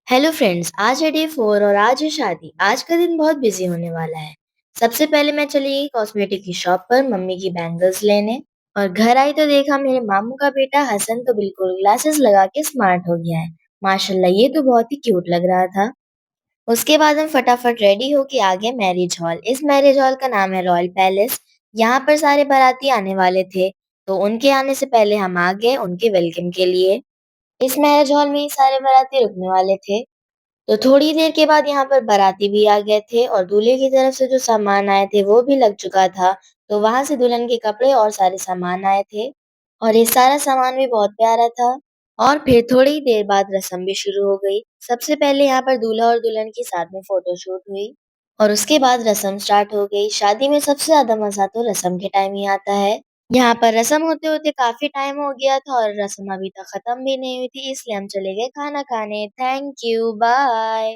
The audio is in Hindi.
हेलो फ्रेंड्स, आज है डे 4 और आज है शादी। आज का दिन बहुत बिजी होने वाला है। सबसे पहले मैं चली गई कॉस्मेटिक की शॉप पर मम्मी की बैंगल्स लेने और घर आई तो देखा मेरे मामू का बेटा हसन तो बिल्कुल ग्लासेस लगा के स्मार्ट हो गया है। माशाल्लाह, ये तो बहुत ही क्यूट लग रहा था। उसके बाद हम फटाफट रेडी होके आ गए मैरिज हॉल। इस मैरिज हॉल का नाम है रॉयल पैलेस। यहाँ पर सारे बाराती आने वाले थे, तो उनके आने से पहले हम आ गए उनके वेलकम के लिए। इस मैरिज हॉल में ही सारे बाराती रुकने वाले थे। तो थोड़ी देर के बाद यहाँ पर बाराती भी आ गए थे और दूल्हे की तरफ से जो सामान आए थे वो भी लग चुका था। तो वहां से दुल्हन के कपड़े और सारे सामान आए थे और ये सारा सामान भी बहुत प्यारा था। और फिर थोड़ी ही देर बाद रस्म भी शुरू हो गई। सबसे पहले यहाँ पर दूल्हा और दुल्हन की साथ में फोटोशूट हुई और उसके बाद रस्म स्टार्ट हो गई। शादी में सबसे ज्यादा मजा तो रस्म के टाइम ही आता है। यहाँ पर रस्म होते होते काफी टाइम हो गया था और रस्म अभी तक खत्म भी नहीं हुई थी, इसलिए हम चले गए खाना खाने। Thank you, bye.